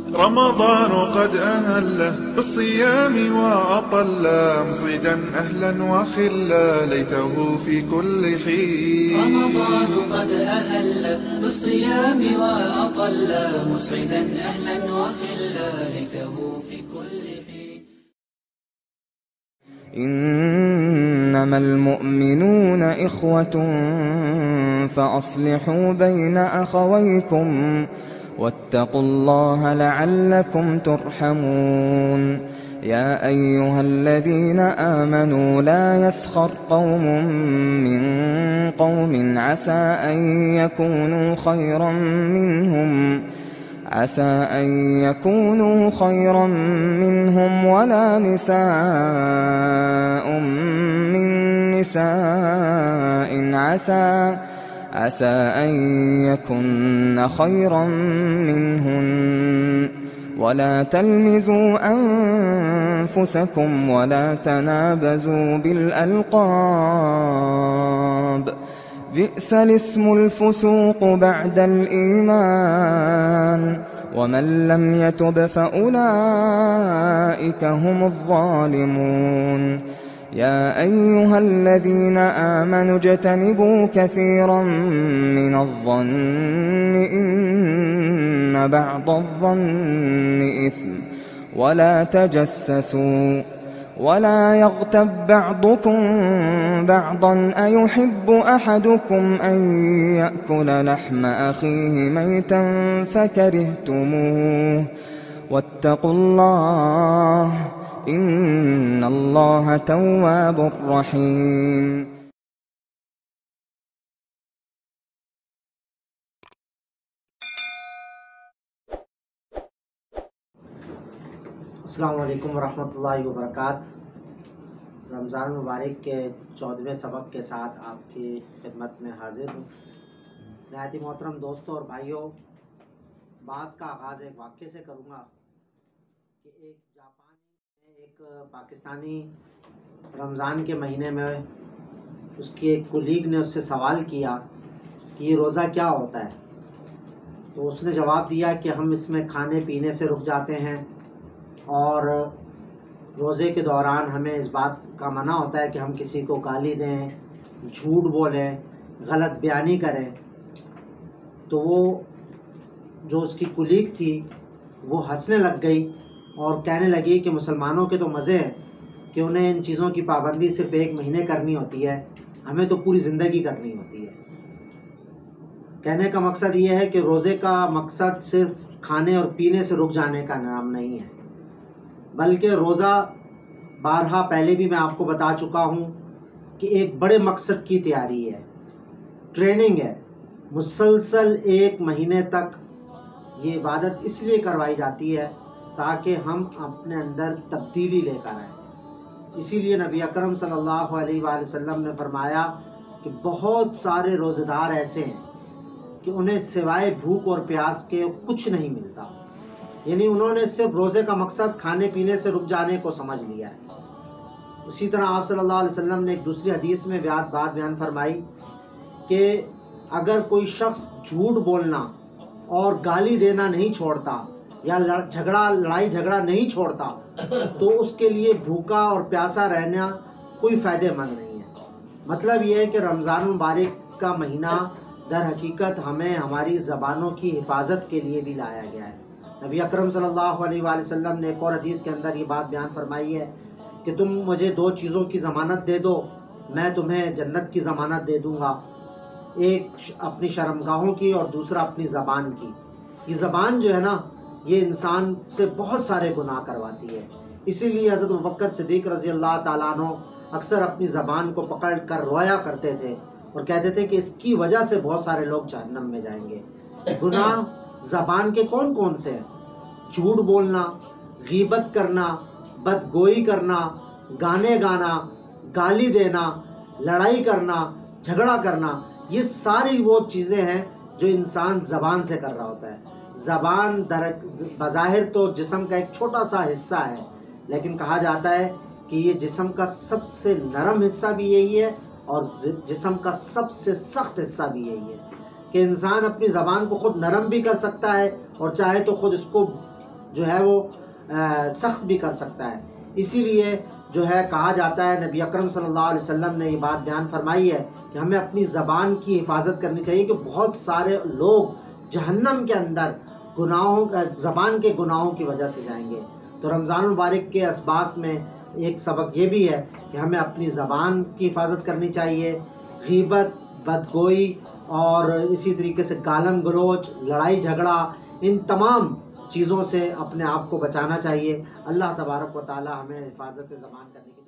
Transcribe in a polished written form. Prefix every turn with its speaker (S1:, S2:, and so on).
S1: رمضان قد أهله بالصيام وأطل مصيدا أهلا وخلا ليته في كل حين.
S2: رمضان قد أهل بالصيام وأطل مسعدا أهلا وخلا ليته في كل حين.
S3: إنما المؤمنون إخوة فأصلحوا بين أخويكم واتقوا الله لعلكم ترحمون. يا أيها الذين آمنوا لا يسخر قوم من قوم عسى أن يكونوا خيرا منهم ولا نساء من نساء عسى أن يكن خيرا منهن. ولا تلمزوا أنفسكم ولا تنابزوا بالألقاب بئس الاسم الفسوق بعد الإيمان ومن لم يتب فأولئك هم الظالمون. يا أيها الذين آمنوا اجتنبوا كثيرا من الظن إن بعض الظن إثم ولا تجسسوا ولا يغتب بعضكم بعضا أيحب أحدكم أن يأكل لحم أخيه ميتا فكرهتموه واتقوا الله إن الله تواب رحيم.
S4: السلام علیکم ورحمۃ اللہ وبرکاتہ۔ رمضان مبارک کے 14ویں سبق کے ساتھ آپ کی خدمت میں حاضر ہوں۔ نہایت ہی محترم دوستوں اور بھائیوں، بات کا آغاز ایک واقعے سے کروں گا کہ ایک پاکستانی رمضان کے مہینے میں اس کی ایک کولیگ نے اس سے سوال کیا کہ یہ روزہ کیا ہوتا ہے؟ تو اس نے جواب دیا کہ ہم اس میں کھانے پینے سے رک جاتے ہیں اور روزے کے دوران ہمیں اس بات کا منع ہوتا ہے کہ ہم کسی کو گالی دیں، جھوٹ بولیں، غلط بیانی کریں۔ تو وہ جو اس کی کولیگ تھی وہ ہنسنے لگ گئی اور کہنے لگی کہ مسلمانوں کے تو مزے ہیں کہ انہیں ان چیزوں کی پابندی صرف 1 مہینے کرنی ہوتی ہے، ہمیں تو پوری زندگی کرنی ہوتی ہے۔ کہنے کا مقصد یہ ہے کہ روزے کا مقصد صرف کھانے اور پینے سے رک جانے کا نام نہیں ہے، بلکہ روزہ بارہا پہلے بھی میں آپ کو بتا چکا ہوں کہ ایک بڑے مقصد کی تیاری ہے، ٹریننگ ہے۔ مسلسل 1 مہینے تک یہ عبادت اس لیے کروائی جاتی ہے تاکہ ہم اپنے اندر تبدیلی لے کر آئیں۔ اسی لیے نبی اکرم صلی اللہ علیہ وآلہ وسلم نے فرمایا کہ بہت سارے روزہ دار ایسے ہیں کہ انہیں سوائے بھوک اور پیاس کے کچھ نہیں ملتا، یعنی انہوں نے صرف روزے کا مقصد کھانے پینے سے رک جانے کو سمجھ لیا ہے۔ اسی طرح آپ صلی اللہ علیہ وسلم نے ایک دوسری حدیث میں بات بیان فرمائی کہ اگر کوئی شخص جھوٹ بولنا اور گالی دینا نہیں چھوڑتا یا لڑائی جھگڑا نہیں چھوڑتا تو اس کے لیے بھوکا اور پیاسا رہنا کوئی فائدہ مند نہیں ہے۔ مطلب یہ ہے کہ رمضان مبارک کا مہینہ در حقیقت ہمیں ہماری زبانوں کی حفاظت کے لیے بھی لایا گیا ہے۔ نبی اکرم صلی اللہ علیہ وآلہ وسلم نے ایک اور حدیث کے اندر یہ بات بیان فرمائی ہے کہ تم مجھے 2 چیزوں کی ضمانت دے دو، میں تمہیں جنت کی ضمانت دے دوں گا، ایک اپنی شرمگاہوں کی اور دوسرا اپنی زبان کی۔ یہ زبان جو ہے نا، یہ انسان سے بہت سارے گناہ کرواتی ہے، اسی لیے حضرت ابوبکر صدیق رضی اللہ تعالیٰ عنہ اکثر اپنی زبان کو پکڑ کر رویا کرتے تھے اور کہتے تھے کہ اس کی وجہ سے بہت سارے لوگ جہنم میں جائیں گے۔ گناہ زبان کے کون کون سے ہیں؟ جھوٹ بولنا، غیبت کرنا، بدگوئی کرنا، گانے گانا، گالی دینا، لڑائی کرنا، جھگڑا کرنا، یہ ساری وہ چیزیں ہیں جو انسان زبان سے کر رہا ہوتا ہے۔ زبان بظاہر تو جسم کا ایک چھوٹا سا حصہ ہے، لیکن کہا جاتا ہے کہ یہ جسم کا سب سے نرم حصہ بھی یہی ہے اور جسم کا سب سے سخت حصہ بھی یہی ہے کہ انسان اپنی زبان کو خود نرم بھی کر سکتا ہے اور چاہے تو خود اس کو جو ہے وہ سخت بھی کر سکتا ہے۔ اسی لیے جو ہے کہا جاتا ہے، نبی اکرم صلی اللہ علیہ وسلم نے یہ بات بیان فرمائی ہے کہ ہمیں اپنی زبان کی حفاظت کرنی چاہیے، کہ بہت سارے لوگ جہنم کے اندر زبان کے گناہوں کی وجہ سے جائیں گے۔ تو رمضان المبارک کے اسباق میں ایک سبق یہ بھی ہے کہ ہمیں اپنی زبان کی حفاظت کرنی چاہیے، غیبت، بدگوئی اور اسی طریقے سے گالم گلوچ، لڑائی جھگڑا، ان تمام چیزوں سے اپنے آپ کو بچانا چاہیے۔ اللہ تبارک و تعالی ہمیں حفاظت زبان کرنے کی